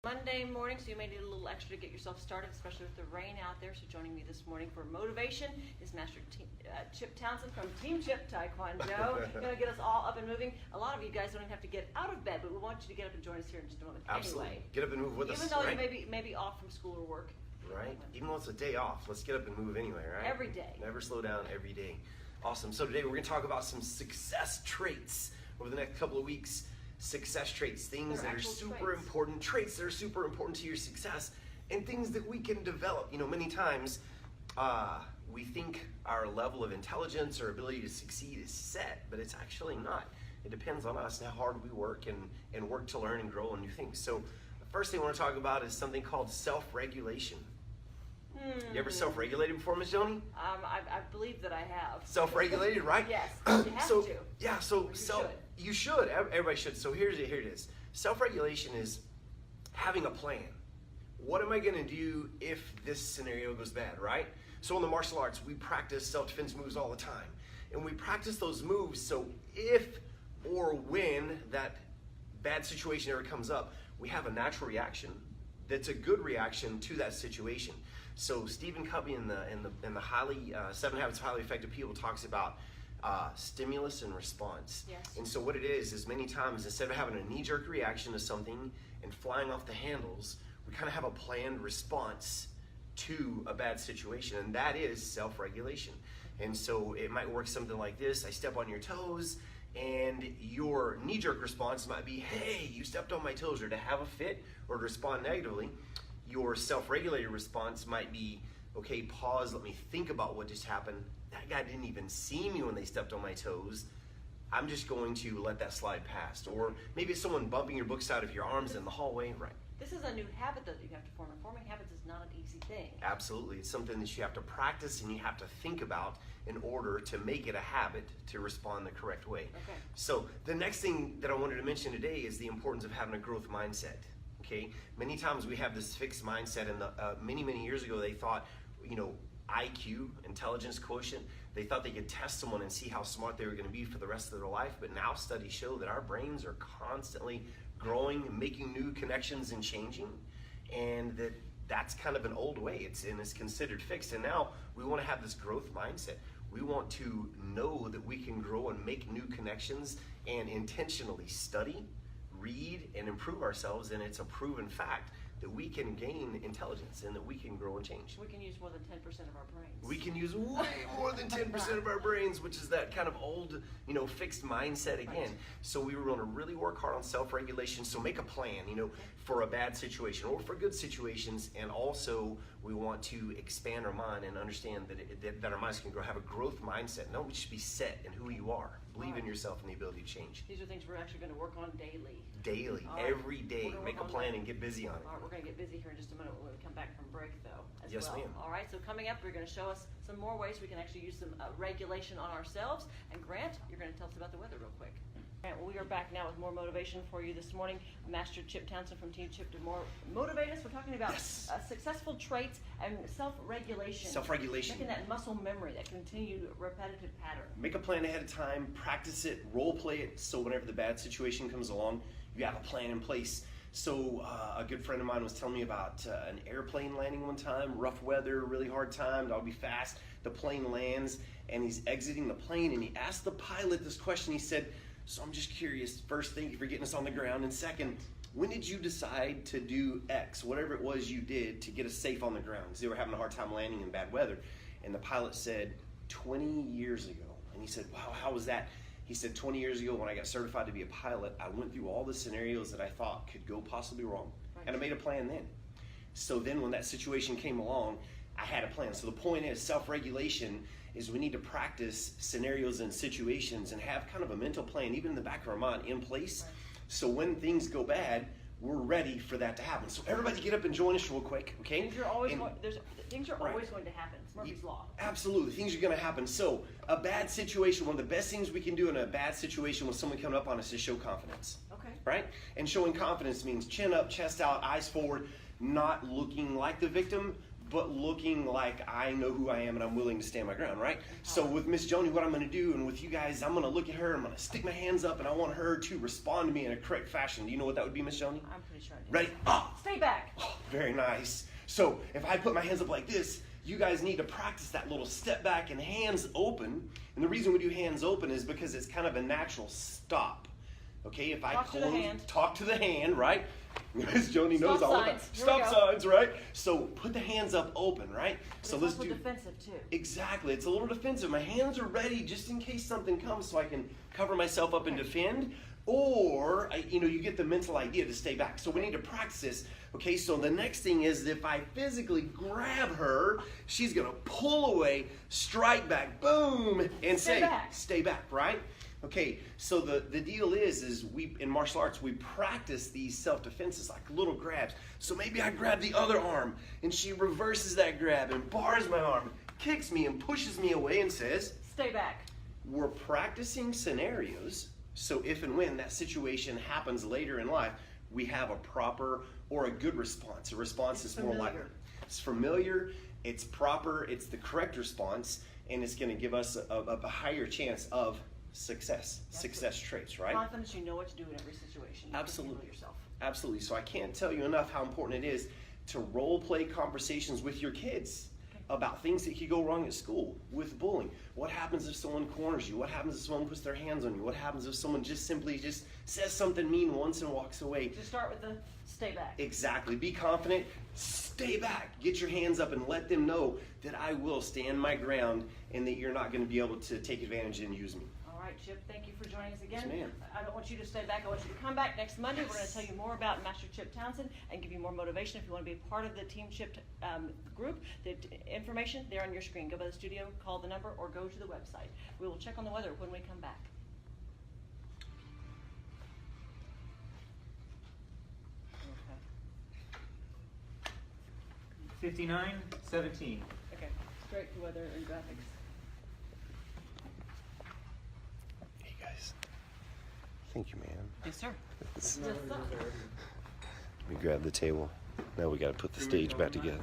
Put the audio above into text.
Monday morning, so you may need a little extra to get yourself started, especially with the rain out there. So joining me this morning for motivation is Master Chip Townsend from Team Chip Taekwondo. Going to get us all up and moving. A lot of you guys don't even have to get out of bed, but we want you to get up and join us here in just a moment. Absolutely. Anyway, get up and move with even us. Even though right? you may be off from school or work. Right. Even though it's a day off, let's get up and move anyway, right? Every day. Never slow down, every day. Awesome. So today we're going to talk about some success traits over the next couple of weeks. Success traits, things that are super important, traits that are super important to your success, and things that we can develop. You know, many times we think our level of intelligence or ability to succeed is set, but it's actually not. It depends on us and how hard we work and work to learn and grow on new things. So the first thing I want to talk about is something called self-regulation. You ever self-regulated before, Ms. Joni? I believe that I have. Self-regulated, right? Yes, you have to. Yeah, so you should. Everybody should. So here it is. Self-regulation is having a plan. What am I going to do if this scenario goes bad, right? So in the martial arts, we practice self-defense moves all the time. And we practice those moves so if or when that bad situation ever comes up, we have a natural reaction that's a good reaction to that situation. So Stephen Covey in the 7 Habits of Highly Effective People talks about stimulus and response. Yes. And so what it is many times instead of having a knee-jerk reaction to something and flying off the handles, we kind of have a planned response to a bad situation, and that is self-regulation. And so it might work something like this: I step on your toes, and your knee-jerk response might be, hey, you stepped on my toes, or to have a fit or to respond negatively. Your self-regulated response might be, okay, pause, let me think about what just happened. That guy didn't even see me when they stepped on my toes. I'm just going to let that slide past. Or maybe it's someone bumping your books out of your arms in the hallway. Right. This is a new habit that you have to form, and forming habits is not an easy thing. Absolutely. It's something that you have to practice and you have to think about in order to make it a habit to respond the correct way. Okay. So the next thing that I wanted to mention today is the importance of having a growth mindset. Okay, many times we have this fixed mindset, and many years ago they thought, you know, IQ, intelligence quotient, they thought they could test someone and see how smart they were going to be for the rest of their life. But now studies show that our brains are constantly growing, making new connections and changing, and that's kind of an old way. It's considered fixed. And now we want to have this growth mindset. We want to know that we can grow and make new connections and intentionally study, read, and improve ourselves, and it's a proven fact that we can gain intelligence and that we can grow and change. We can use more than 10% of our brains. We can use way more than 10% of our brains, which is that kind of old, fixed mindset again. Right. So we want to really work hard on self-regulation. So make a plan, for a bad situation or for good situations, and also we want to expand our mind and understand that our minds can grow, have a growth mindset. Don't just be set in who you are. Believe in yourself and the ability to change. These are things we're actually going to work on daily. Every day. Make a plan and get busy on it. All right, we're going to get busy here in just a minute when we come back from break, though. Yes, ma'am. All right, so coming up, you're going to show us some more ways we can actually use some regulation on ourselves. And Grant, you're going to tell us about the weather real quick. All right, well, we are back now with more motivation for you this morning. Master Chip Townsend from Team Chip to motivate us. We're talking about successful traits and self-regulation. Self-regulation. Making that muscle memory, that continued repetitive pattern. Make a plan ahead of time, practice it, role play it, so whenever the bad situation comes along, you have a plan in place. So a good friend of mine was telling me about an airplane landing one time, rough weather, really hard time, I'll be fast. The plane lands and he's exiting the plane and he asked the pilot this question. He said, so I'm just curious, first, thank you for getting us on the ground, and second, when did you decide to do X, whatever it was you did to get us safe on the ground? Because they were having a hard time landing in bad weather. And the pilot said, 20 years ago. And he said, wow, how was that? He said, 20 years ago when I got certified to be a pilot, I went through all the scenarios that I thought could go possibly wrong. Right. And I made a plan then. So then when that situation came along, I had a plan. So the point is, self-regulation is we need to practice scenarios and situations and have kind of a mental plan, even in the back of our mind, in place. Right. So when things go bad, we're ready for that to happen. So everybody get up and join us real quick, okay? Things are always going to happen. It's Murphy's Law. Absolutely, things are going to happen. So a bad situation, one of the best things we can do in a bad situation with someone coming up on us is show confidence. Okay. Right? And showing confidence means chin up, chest out, eyes forward, not looking like the victim, but looking like I know who I am and I'm willing to stand my ground, right? So with Miss Joni, what I'm going to do, and with you guys, I'm going to look at her, I'm going to stick my hands up, and I want her to respond to me in a correct fashion. Do you know what that would be, Miss Joni? I'm pretty sure I do. Ready? Ah! Stay back. Oh, very nice. So if I put my hands up like this, you guys need to practice that little step back and hands open. And the reason we do hands open is because it's kind of a natural stop. Okay, if I Talk to the hand. talk to the hand, right? Miss Joni knows Stop all signs. about Here we stop go. signs, right? So put the hands up open, right? But So it's let's also do defensive too. exactly. It's a little defensive. My hands are ready just in case something comes, so I can cover myself up and defend. Or you get the mental idea to stay back. So we need to practice this. Okay, so the next thing is if I physically grab her, she's gonna pull away, strike back, boom, and Stay say, back. stay back, right? Okay, so the deal is we in martial arts we practice these self-defenses like little grabs. So maybe I grab the other arm and she reverses that grab and bars my arm, kicks me and pushes me away and says, Stay back. we're practicing scenarios. So if and when that situation happens later in life, we have a proper or a good response. A response It's is more like familiar. it's familiar, it's proper, it's the correct response, and it's going to give us a higher chance of success, success traits, right? Confidence, you know what to do in every situation. You can Absolutely. handle yourself. Absolutely. So I can't tell you enough how important it is to role play conversations with your kids about things that could go wrong at school with bullying. What happens if someone corners you? What happens if someone puts their hands on you? What happens if someone just simply says something mean once and walks away? Just start with the stay back. Exactly. Be confident. Stay back. Get your hands up and let them know that I will stand my ground and that you're not going to be able to take advantage and use me. All right, Chip, thank you for joining us again. Yes, ma'am. I don't want you to stay back. I want you to come back next Monday. We're going to tell you more about Master Chip Townsend and give you more motivation. If you want to be a part of the Team Chip group, the information there on your screen. Go by the studio, call the number, or go to the website. We will check on the weather when we come back. Okay. 59-17. Okay. Straight to weather and graphics. Hey guys. Thank you, man. Yes, sir. Let Yes, sir. me grab the table. Now we got to put the stage back together.